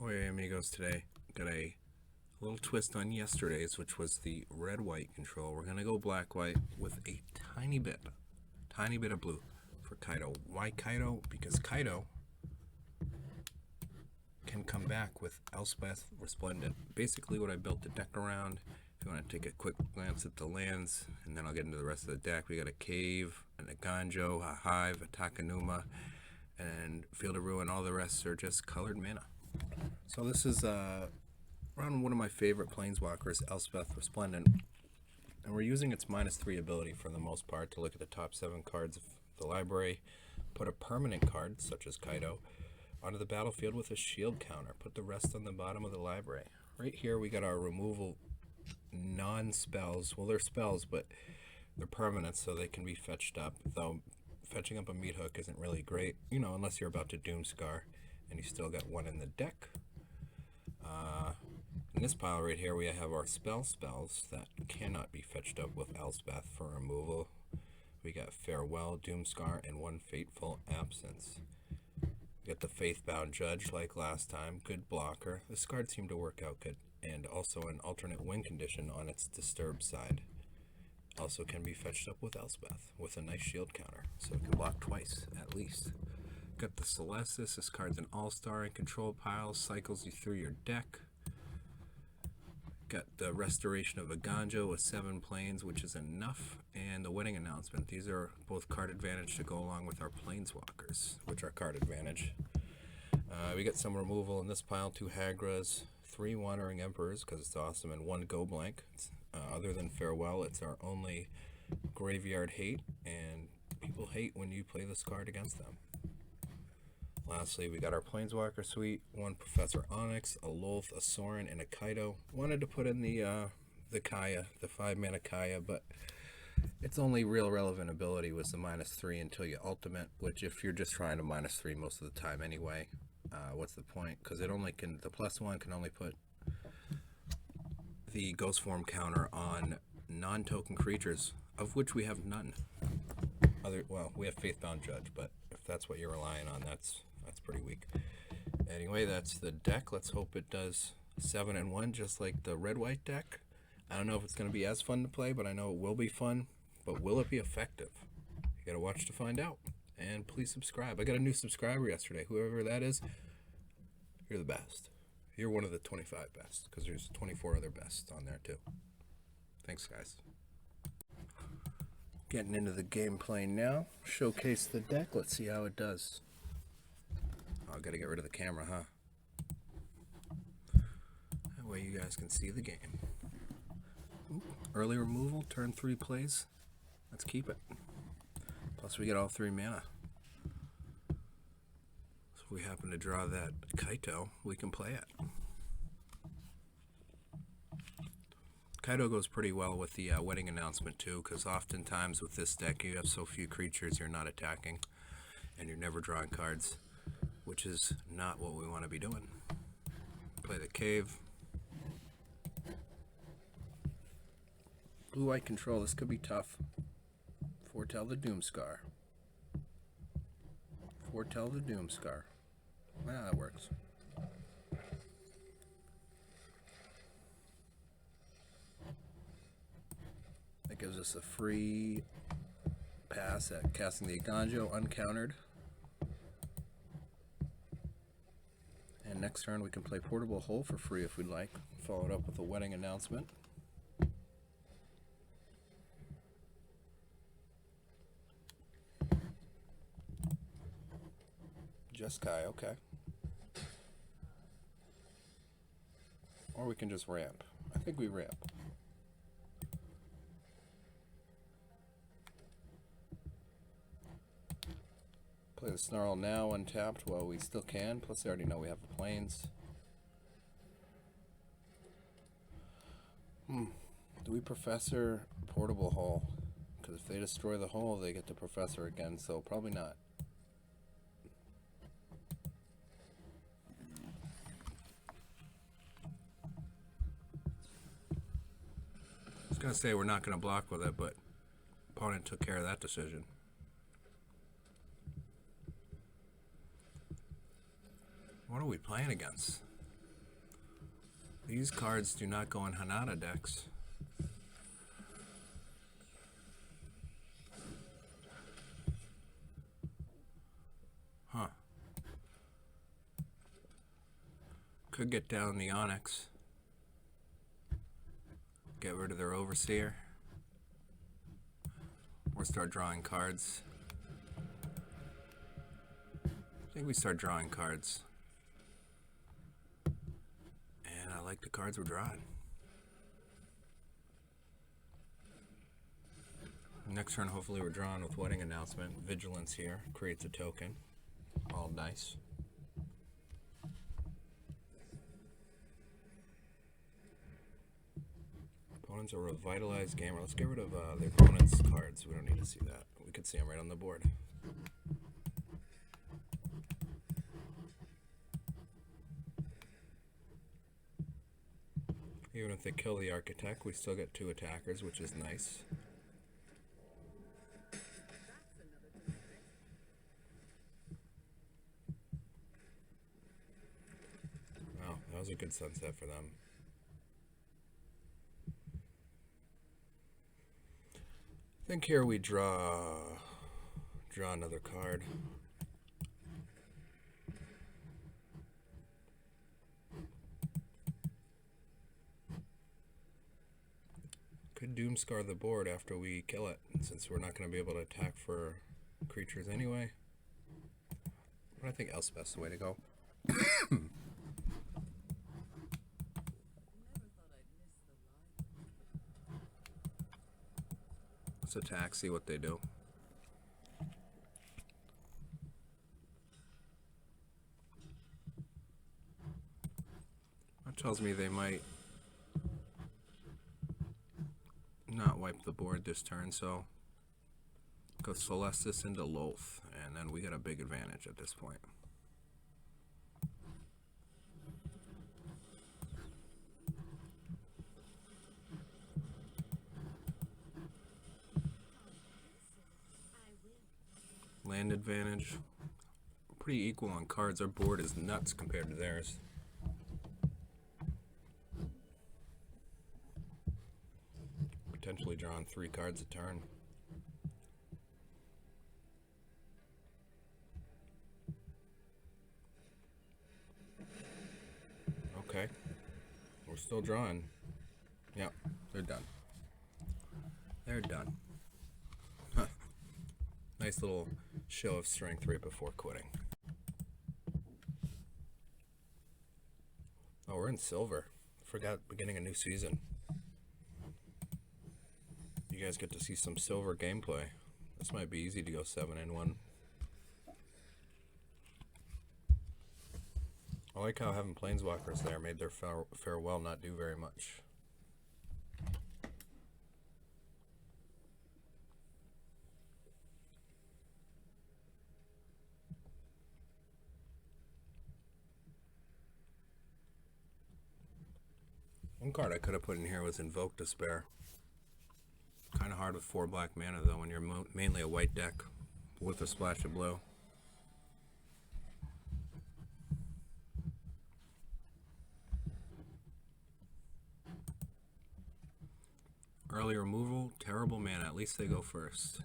Oye amigos, today got a little twist on yesterday's, which was the red-white control. We're going to go black-white with a tiny bit of blue for Kaido. Why Kaido? Because Kaido can come back with Elspeth Resplendent. Basically what I built the deck around. If you want to take a quick glance at the lands, and then I'll get into the rest of the deck. We got a Cave, a Naganjo, a Hive, a Takanuma, and Field of Ruin. All the rest are just colored mana. So this is around one of my favorite planeswalkers, Elspeth Resplendent, and we're using its -3 ability for the most part to look at the top 7 cards of the library, put a permanent card, such as Kaido, onto the battlefield with a shield counter, put the rest on the bottom of the library. Right here we got our removal non-spells. Well, they're spells, but they're permanent, so they can be fetched up, though fetching up a meat hook isn't really great, unless you're about to Doomscar and you still got one in the deck. In this pile right here, we have our spells that cannot be fetched up with Elspeth for removal. We got Farewell, Doomscar, and one Fateful Absence. We got the Faithbound Judge like last time, good blocker. This card seemed to work out good, and also an alternate win condition on its disturbed side. Also can be fetched up with Elspeth with a nice shield counter, so it can block twice at least. Got the Celestis. This card's an all-star in control piles, cycles you through your deck. Got the Restoration of Naganjo with 7 planes, which is enough, and the Wedding Announcement. These are both card advantage to go along with our planeswalkers, which are card advantage. We got some removal in this pile: 2 Hagras, 3 Wandering Emperors because it's awesome, and 1 Go Blank. Other than Farewell, it's our only graveyard hate, and people hate when you play this card against them. Lastly, we got our Planeswalker suite: 1 Professor Onyx, a Lolth, a Sorin, and a Kaido. Wanted to put in the Kaya, the 5-mana Kaya, but its only real relevant ability was the -3 until you ultimate, which if you're just trying to -3 most of the time anyway, what's the point? Because it only can, the +1 can only put the Ghost Form counter on non-token creatures, of which we have none. Well, we have Faithbound Judge, but if that's what you're relying on, that's pretty weak. Anyway, that's the deck. Let's hope it does 7-1, just like the red-white deck. I don't know if it's going to be as fun to play, but I know it will be fun. But will it be effective? You gotta watch to find out. And please subscribe. I got a new subscriber yesterday. Whoever that is, you're the best. You're one of the 25 best, because there's 24 other bests on there too. Thanks, guys. Getting into the gameplay now. Showcase the deck. Let's see how it does. Oh, I gotta get rid of the camera, huh? That way you guys can see the game. Ooh, early removal, turn 3 plays. Let's keep it. Plus we get all 3 mana. So if we happen to draw that Kaito, we can play it. Kaido goes pretty well with the Wedding Announcement too, because oftentimes with this deck you have so few creatures you're not attacking, and you're never drawing cards, which is not what we want to be doing. Play the Cave. Blue-white control, this could be tough. Foretell the Doomscar. Foretell the Doomscar. Well, that works. That gives us a free pass at casting the Naganjo uncountered. And next turn we can play Portable Hole for free if we'd like. Follow it up with a Wedding Announcement. Just Kai, okay. Or we can just ramp. I think we ramp. Play the Snarl now untapped while we still can. Plus they already know we have the planes. Do we Professor Portable Hull? Because if they destroy the hull, they get the Professor again, so probably not. I was going to say we're not going to block with it, but opponent took care of that decision. What are we playing against? These cards do not go in Hanada decks. Huh. Could get down the Onyx. Get rid of their Overseer. Or start drawing cards. I think we start drawing cards. And I like the cards we're drawing. Next turn, hopefully we're drawing with Wedding Announcement. Vigilance here creates a token. All nice. Opponent's a revitalized gamer. Let's get rid of the opponent's cards. We don't need to see that. We can see them right on the board. Even if they kill the Architect, we still get 2 attackers, which is nice. Oh, that was a good sunset for them. I think here we draw another card. Could Doomscar the board after we kill it, since we're not going to be able to attack for creatures anyway. But I think Elspeth's the way to go. Let's attack, see what they do. That tells me they might not wipe the board this turn, so go Celestis into Loth, and then we got a big advantage at this point. Land advantage. Pretty equal on cards. Our board is nuts compared to theirs. Potentially drawing 3 cards a turn. Okay. We're still drawing. Yep, they're done. They're done. Huh. Nice little show of strength right before quitting. Oh, we're in silver. Forgot beginning a new season. You guys get to see some silver gameplay. This might be easy to go 7-1. I like how having Planeswalkers there made their farewell not do very much. One card I could have put in here was Invoke Despair. Kind of hard with 4 black mana though when you're mainly a white deck with a splash of blue. Early removal, terrible mana. At least they go first.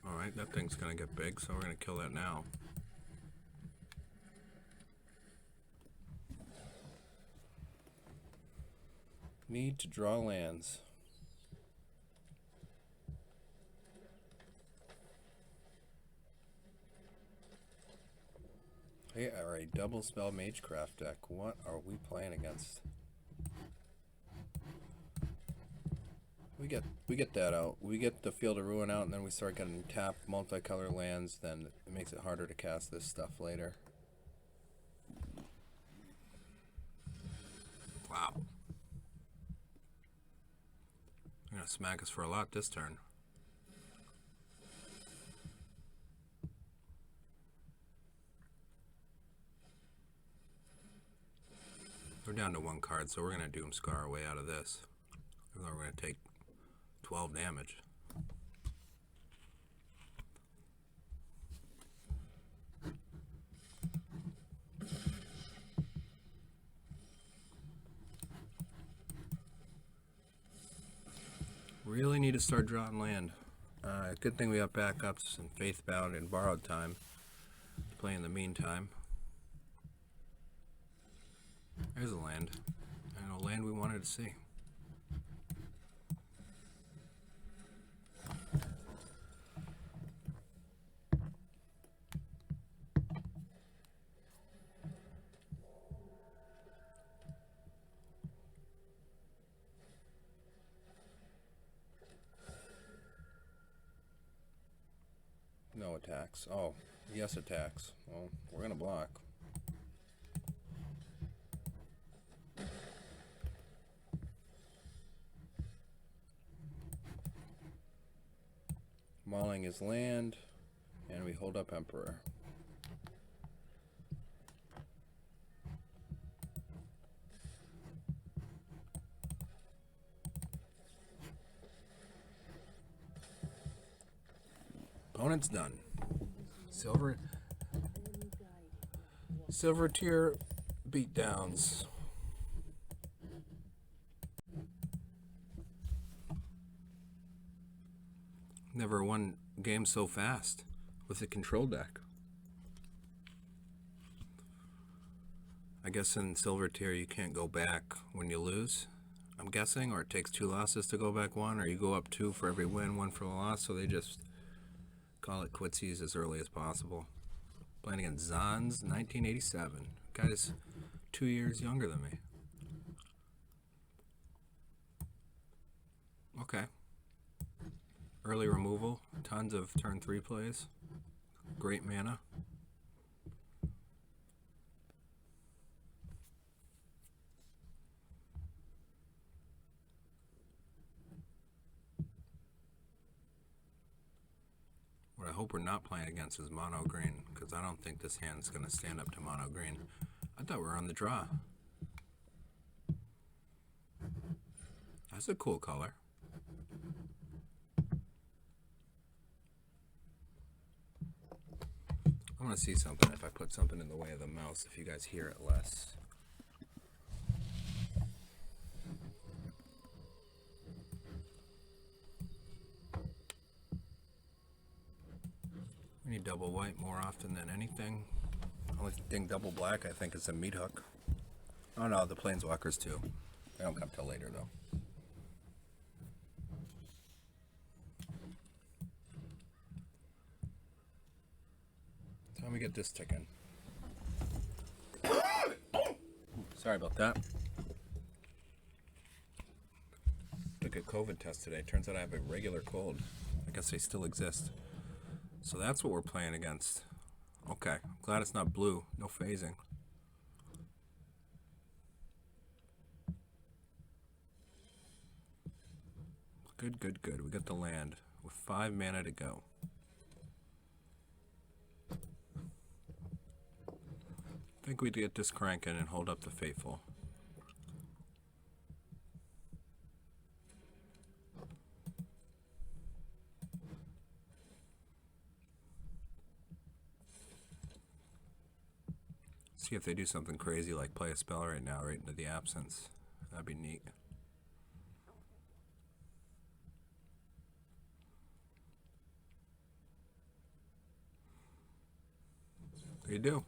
Alright, that thing's gonna get big, so we're gonna kill that now. Need to draw lands. They are a double spell Magecraft deck. What are we playing against? We get that out. We get the Field of Ruin out, and then we start getting tapped multicolor lands. Then it makes it harder to cast this stuff later. Wow. You're gonna smack us for a lot this turn. We're down to 1 card, so we're gonna Doomscar our way out of this. Even though we're gonna take 12 damage. Really need to start drawing land. Good thing we have backups and Faithbound and Borrowed Time to play in the meantime. There's a land. And a land we wanted to see. No attacks. Oh, yes attacks. Well, we're gonna block. Mauling his land, and we hold up Emperor. Opponent's done. Silver tier beatdowns. Never won game so fast with a control deck. I guess in silver tier you can't go back when you lose, I'm guessing, or it takes 2 losses to go back 1, or you go up 2 for every win, 1 for the loss, so they just call it quitsies as early as possible. Playing against Zons, 1987. Guy is 2 years younger than me. Okay. Early removal, tons of turn 3 plays. Great mana. What I hope we're not playing against is mono green, because I don't think this hand's going to stand up to mono green. I thought we were on the draw. That's a cool color. I want to see something if I put something in the way of the mouse, if you guys hear it less. We need double white more often than anything. Only thing double black I think is a meat hook. Oh no, the planeswalkers too. They don't come till later though. Time we get this ticking. Sorry about that. Took a COVID test today. Turns out I have a regular cold. I guess they still exist. So that's what we're playing against. Okay, glad it's not blue. No phasing. Good, good, good. We got the land with 5 mana to go. I think we'd get this cranking and hold up the faithful. See if they do something crazy like play a spell right now, right into the absence. That'd be neat. They do.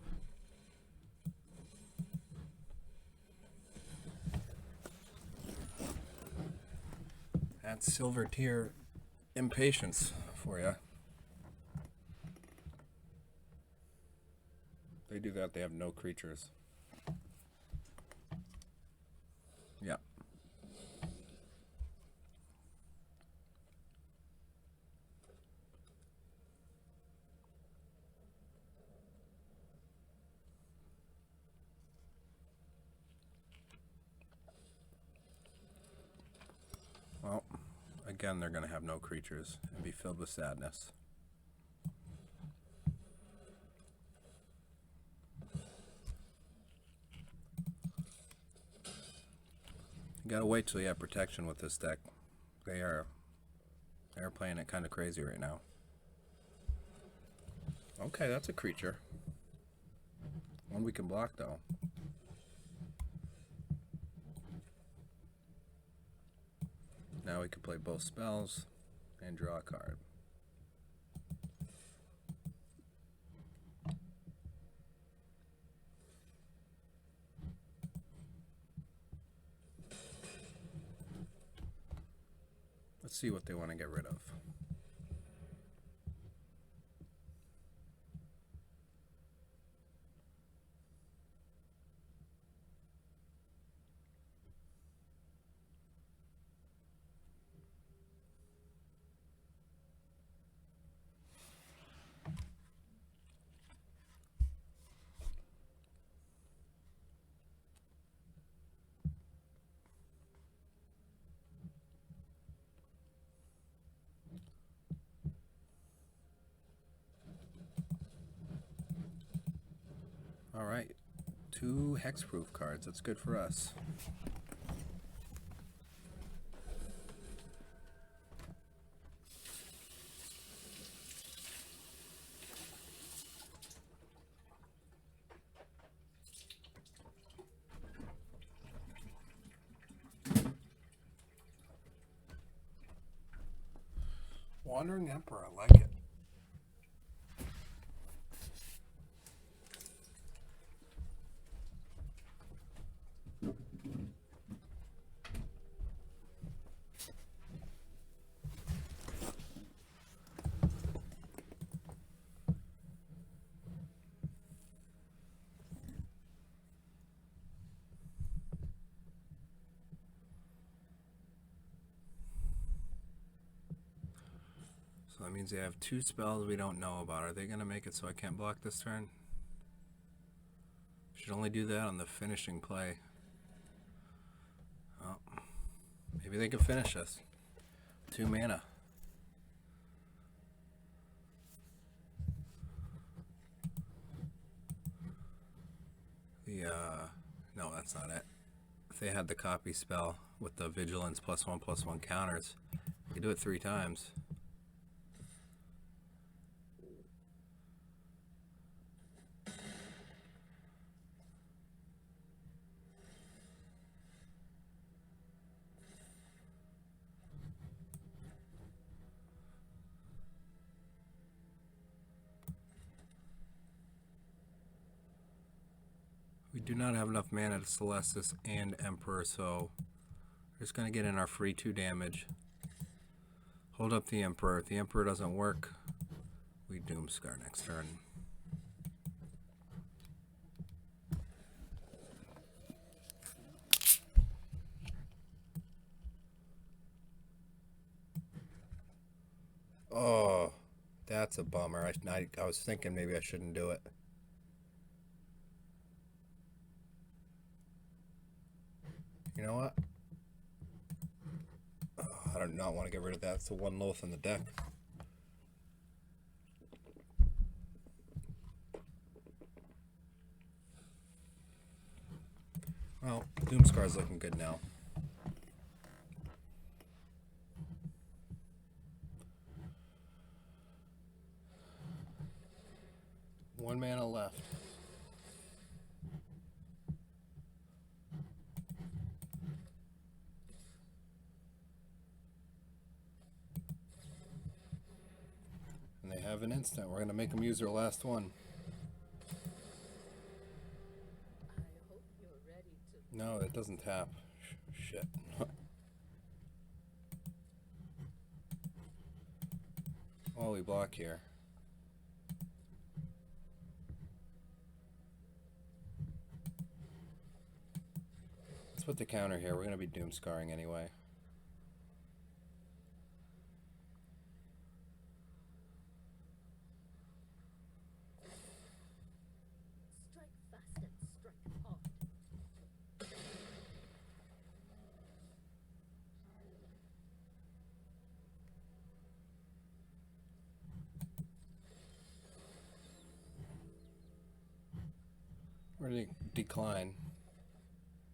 That's silver tier impatience for you. They do that, they have no creatures. Yeah. Well, again, they're going to have no creatures and be filled with sadness. You gotta wait till you have protection with this deck. They're playing it kind of crazy right now. Okay, that's a creature. One we can block though. Now we can play both spells and draw a card. Let's see what they want to get rid of. All right, 2 hexproof cards. That's good for us. Wandering Emperor, I like it. So that means they have 2 spells we don't know about. Are they going to make it so I can't block this turn? Should only do that on the finishing play. Oh, maybe they can finish us. 2 mana. No, that's not it. If they had the copy spell with the vigilance +1/+1 counters, you could do it 3 times. We do not have enough mana to Celestis and Emperor, so we're just going to get in our free 2 damage. Hold up the Emperor. If the Emperor doesn't work, we Doomscar next turn. Oh, that's a bummer. I was thinking maybe I shouldn't do it. You know what? Oh, I do not want to get rid of that. It's the 1 Loath in the deck. Well, Doomscar's looking good now. One mana left. And they have an instant. We're going to make them use their last one. I hope you're ready to... No, it doesn't tap. Shit. Well, we block here. Let's put the counter here. We're going to be Doomscarring anyway. Strike fast and strike hard. We're going to decline.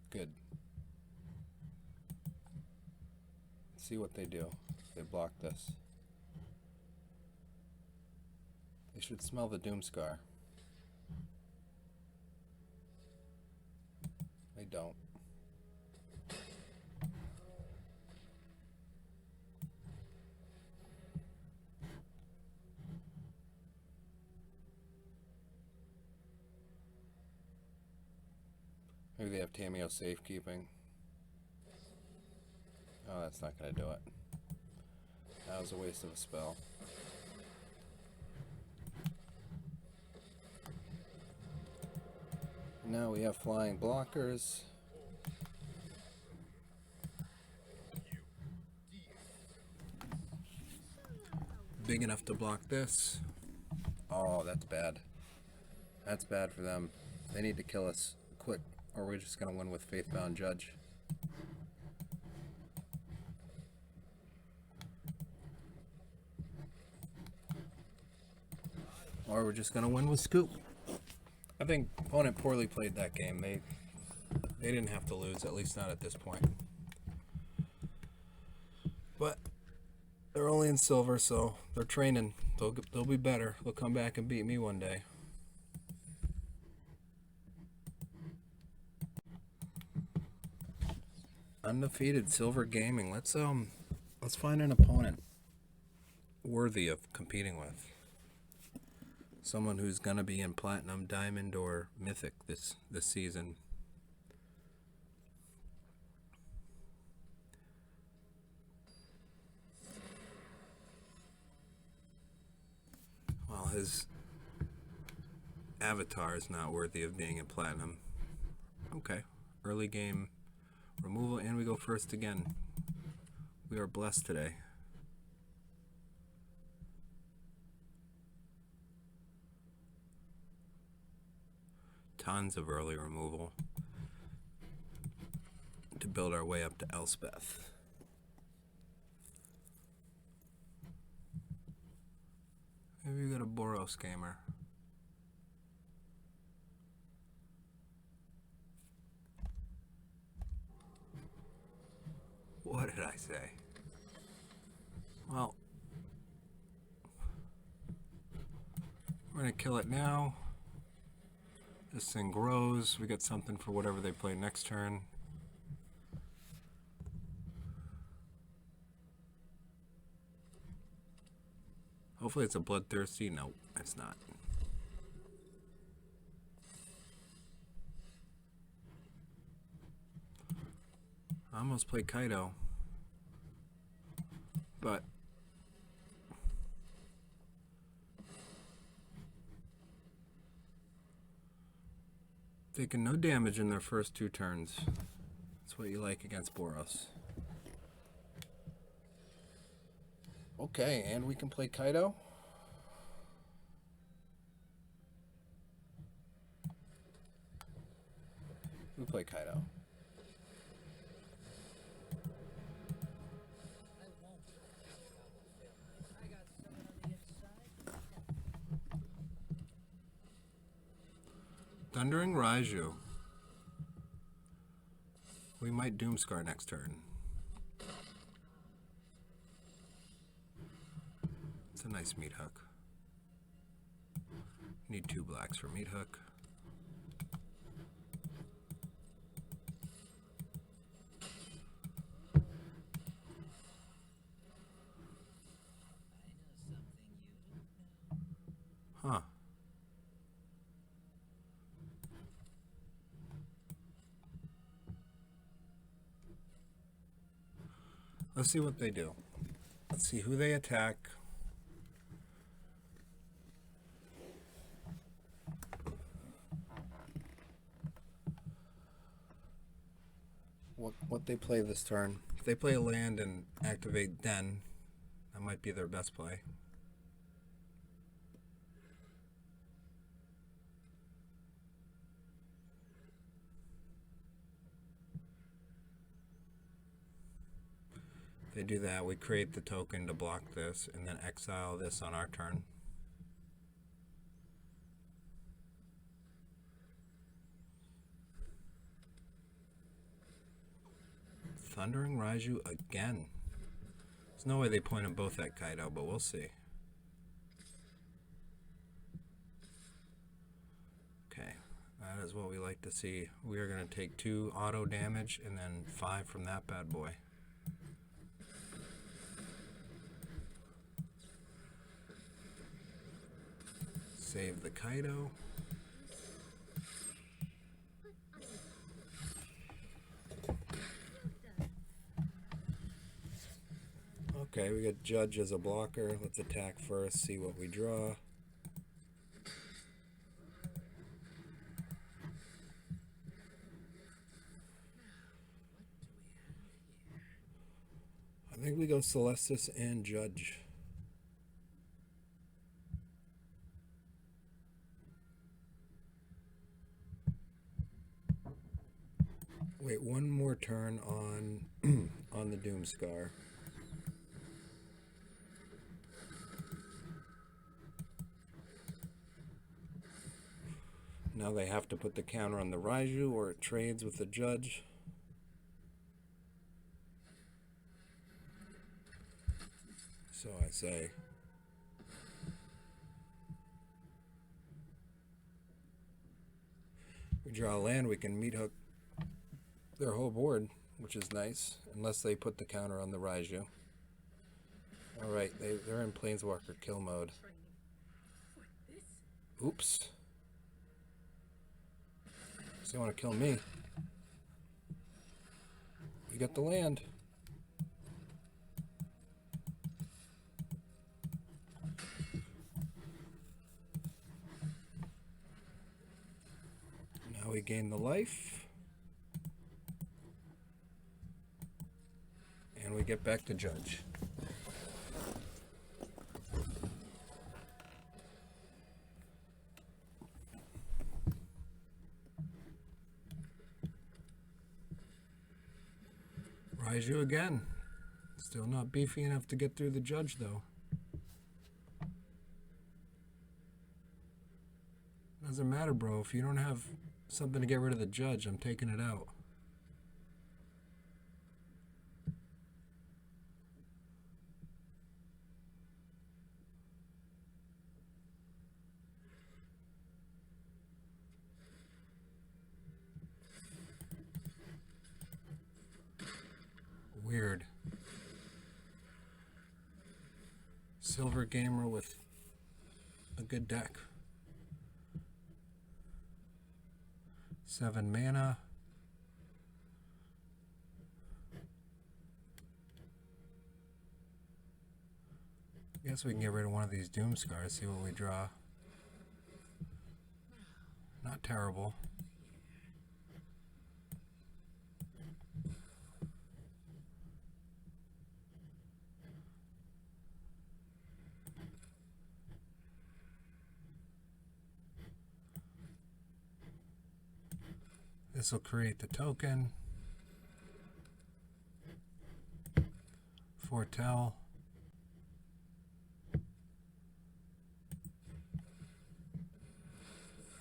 Good. Let's see what they do. They block this. They should smell the Doomscar. They don't. Maybe they have Tameo safekeeping. Oh, that's not going to do it. That was a waste of a spell. Now we have flying blockers. Big enough to block this. Oh, that's bad. That's bad for them. They need to kill us quick, or we're just going to win with Faithbound Judge. Or we're just going to win with Scoop. I think opponent poorly played that game. They didn't have to lose, at least not at this point. But they're only in silver, so they're training. They'll be better. They'll come back and beat me one day. Undefeated Silver Gaming. Let's find an opponent worthy of competing with. Someone who's gonna be in Platinum, Diamond, or Mythic this season. Well, his avatar is not worthy of being in Platinum. Okay, early game removal, and we go first again. We are blessed today. Tons of early removal to build our way up to Elspeth. Maybe we got a Boros gamer. What did I say? Well, we're gonna kill it now. This thing grows. We get something for whatever they play next turn. Hopefully it's a bloodthirsty. No, it's not. I almost played Kaido, but taking no damage in their first 2 turns. That's what you like against Boros. Okay, and we can play Kaido. We play Kaido. Thundering Raiju. We might Doomscar next turn. It's a nice meat hook. Need 2 blacks for meat hook. Huh. Let's see what they do. Let's see who they attack. What they play this turn. If they play a land and activate Den, that might be their best play. If they do that, we create the token to block this and then exile this on our turn. Thundering Raiju again. There's no way they point them both at Kaido, but we'll see. Okay, that is what we like to see. We are going to take 2 auto damage and then 5 from that bad boy. Save the Kaido. Okay, we got Judge as a blocker. Let's attack first, see what we draw. I think we go Celestis and Judge. Wait, one more turn on on the Doomscar. Now they have to put the counter on the Raiju or it trades with the Judge. So I say. We draw a land, we can meat hook their whole board, which is nice, unless they put the counter on the Raiju. Alright, they're in Planeswalker kill mode. Oops. So they want to kill me. We got the land. Now we gain the life. And we get back to Judge. Raiju again. Still not beefy enough to get through the Judge, though. Doesn't matter, bro. If you don't have something to get rid of the Judge, I'm taking it out. Weird. Silver gamer with a good deck. 7 mana. Guess we can get rid of one of these Doomscars, see what we draw. Not terrible. This will create the token. Foretell.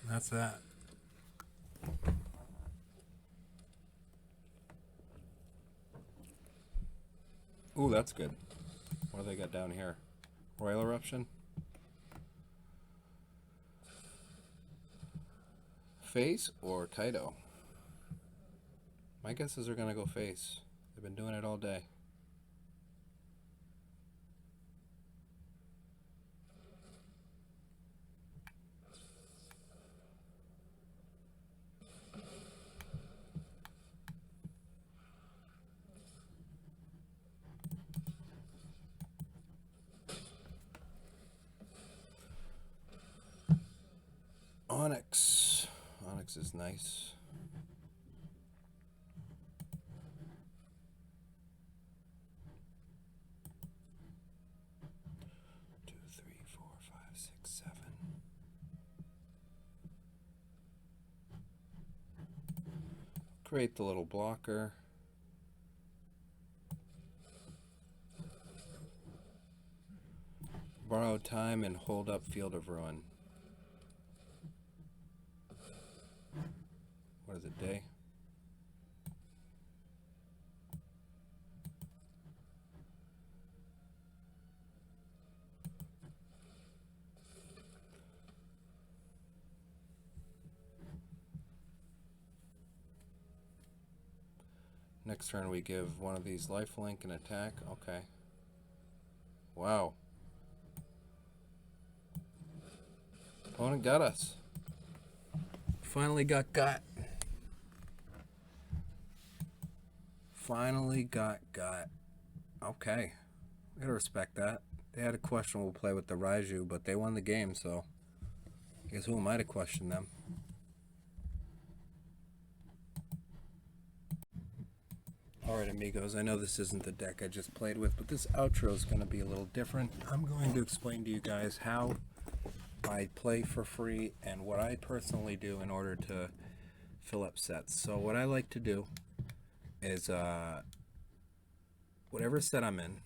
That's that. Ooh, that's good. What do they got down here? Royal Eruption? Face or Kaido? My guess is they're going to go face. They've been doing it all day. Onyx. Onyx is nice. Create the little blocker. Borrow time and hold up Field of Ruin. What is it, day? Next turn we give one of these lifelink an attack. Okay. Wow. Opponent got us. Finally got. Finally got. Okay. I gotta respect that. They had a questionable play with the Raiju, but they won the game, so I guess who am I to question them? Alright, amigos, I know this isn't the deck I just played with, but this outro is going to be a little different. I'm going to explain to you guys how I play for free and what I personally do in order to fill up sets. So what I like to do is whatever set I'm in,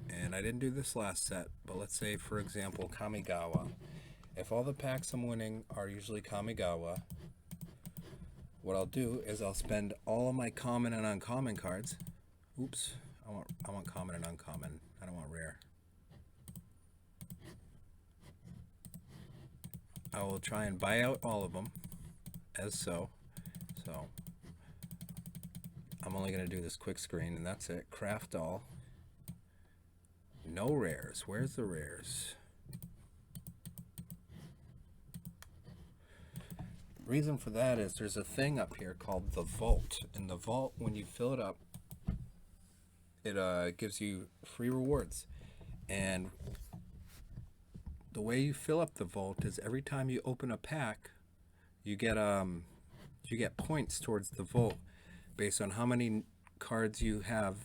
and I didn't do this last set, but let's say, for example, Kamigawa. If all the packs I'm winning are usually Kamigawa, what I'll do is I'll spend all of my common and uncommon cards. Oops, I want common and uncommon. I don't want rare. I will try and buy out all of them as so. So I'm only going to do this quick screen and that's it. Craft all. No rares. Where's the rares? Reason for that is there's a thing up here called the vault. In the vault, when you fill it up, it gives you free rewards. And the way you fill up the vault is every time you open a pack, you get points towards the vault based on how many cards you have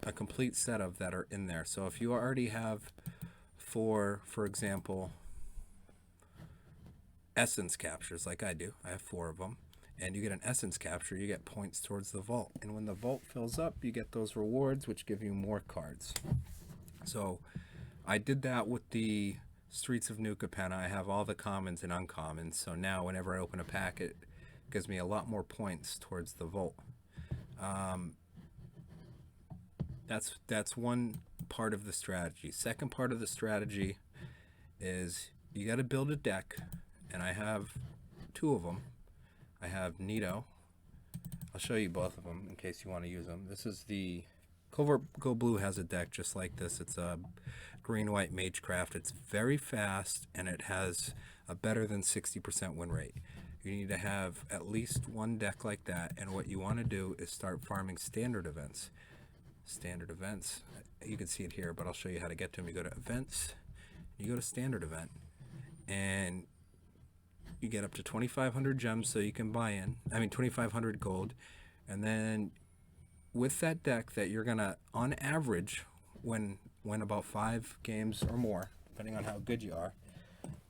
a complete set of that are in there. So if you already have 4, for example, essence captures like I do, I have 4 of them, and you get an essence capture, you get points towards the vault. And when the vault fills up, you get those rewards which give you more cards. So I did that with the Streets of New Capenna. I have all the commons and uncommons, so now whenever I open a pack, it gives me a lot more points towards the vault. That's one part of the strategy. Second part of the strategy is you got to build a deck, and I have 2 of them. I have Nito. I'll show you both of them in case you want to use them. This is the Covert Go Blue has a deck just like this. It's a green-white Magecraft. It's very fast, and it has a better than 60% win rate. You need to have at least one deck like that, and what you want to do is start farming standard events. Standard events, you can see it here, but I'll show you how to get to them. You go to events, you go to standard event, and you get up to 2,500 gems so you can buy in. 2,500 gold, and then with that deck that you're gonna, on average, win about 5 games or more, depending on how good you are,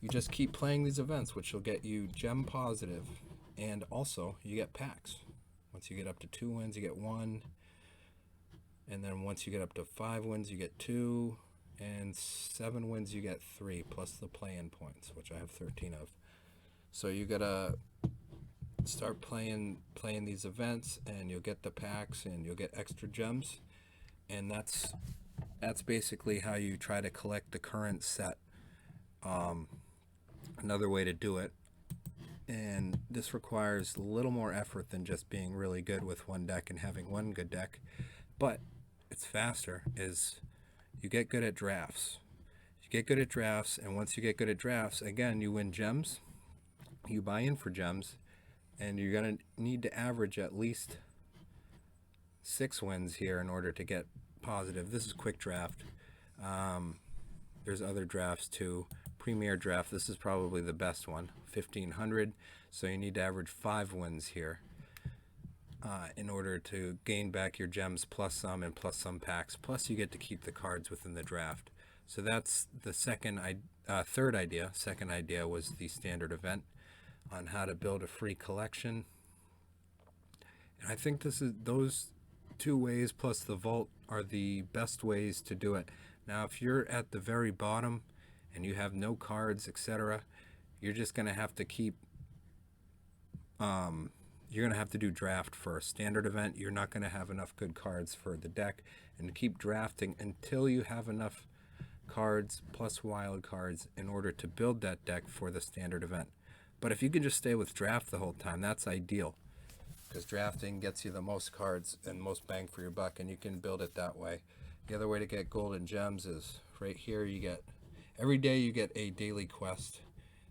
you just keep playing these events, which will get you gem positive, and also you get packs. Once you get up to 2 wins, you get 1, and then once you get up to 5 wins, you get 2, and 7 wins, you get 3, plus the play-in points, which I have 13 of. So you gotta start playing these events, and you'll get the packs, and you'll get extra gems, and that's basically how you try to collect the current set. Another way to do it, and this requires a little more effort than just being really good with one deck and having one good deck, but it's faster, is you get good at drafts. You get good at drafts, and once you get good at drafts, again, you win gems, you buy in for gems, and you're going to need to average at least 6 wins here in order to get positive. This is quick draft. There's other drafts too. Premier draft, this is probably the best one, 1,500. So you need to average 5 wins here in order to gain back your gems plus some and plus some packs. Plus you get to keep the cards within the draft. So that's the third idea. Second idea was the standard event on how to build a free collection. And I think those 2 ways plus the vault are the best ways to do it. Now, if you're at the very bottom and you have no cards, etc., you're just going to have to keep you're going to have to do draft first. Standard event, you're not going to have enough good cards for the deck, and keep drafting until you have enough cards plus wild cards in order to build that deck for the standard event. But if you can just stay with draft the whole time, that's ideal, because drafting gets you the most cards and most bang for your buck, and you can build it that way. The other way to get gold and gems is right here. You get, every day you get a daily quest.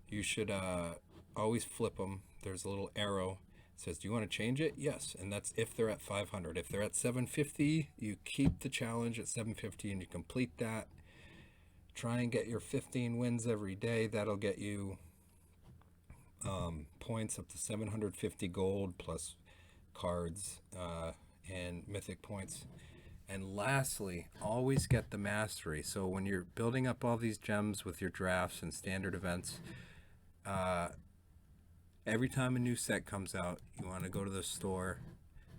You should always flip them. There's a little arrow. says, do you want to change it? Yes. And that's if they're at 500. If they're at 750, you keep the challenge at 750 and you complete that. Try and get your 15 wins every day. That'll get you points up to 750 gold plus cards and mythic points. And lastly, always get the mastery. So when you're building up all these gems with your drafts and standard events, every time a new set comes out, you want to go to the store,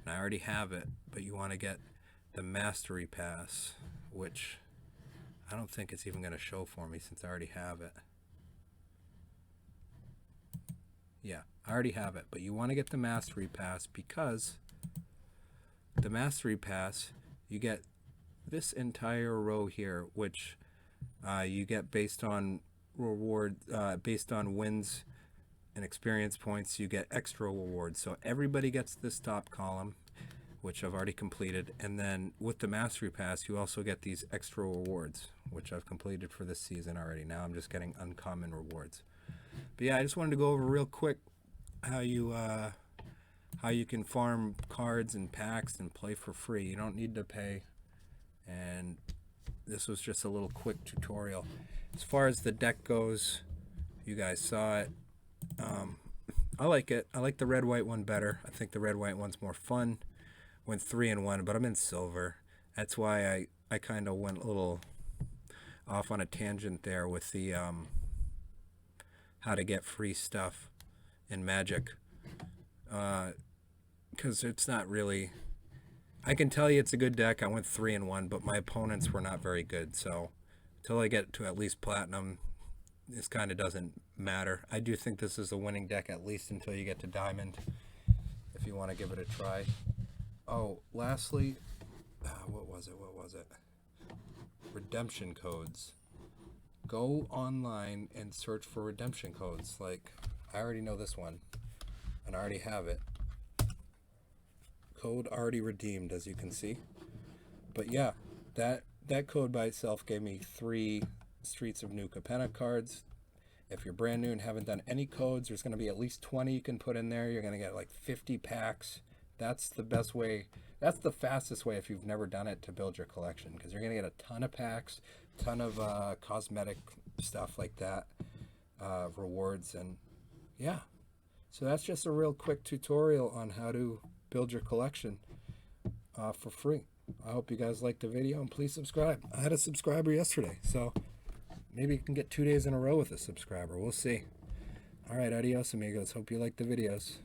and I already have it, but you want to get the mastery pass, which I don't think it's even going to show for me since I already have it. Yeah, I already have it, but you want to get the mastery pass because the mastery pass, you get this entire row here, which you get based on reward, based on wins and experience points. You get extra rewards. So everybody gets this top column, which I've already completed. And then with the mastery pass, you also get these extra rewards, which I've completed for this season already. Now I'm just getting uncommon rewards. But yeah, I just wanted to go over real quick how you can farm cards and packs and play for free. You don't need to pay. And this was just a little quick tutorial. As far as the deck goes, you guys saw it. I like it. I like the red white one better. I think the red white one's more fun. Went 3-1, but I'm in silver. That's why I kind of went a little off on a tangent there with the how to get free stuff in Magic, because it's not really, I can tell you it's a good deck. I went 3-1, but my opponents were not very good, so until I get to at least platinum, this kind of doesn't matter. I do think this is a winning deck at least until you get to diamond, if you want to give it a try. Oh, lastly, what was it? Redemption codes. Go online and search for redemption codes. Like, I already know this one, and I already have it. Code already redeemed, as you can see. But yeah, that code by itself gave me 3 Streets of New Capenna cards. If you're brand new and haven't done any codes, there's going to be at least 20 you can put in there. You're going to get like 50 packs. That's the best way. That's the fastest way if you've never done it to build your collection, because you're going to get a ton of packs, ton of cosmetic stuff like that, rewards, and yeah. So that's just a real quick tutorial on how to build your collection for free. I hope you guys liked the video, and please subscribe. I had a subscriber yesterday, so maybe you can get 2 days in a row with a subscriber. We'll see. All right, adios, amigos. Hope you liked the videos.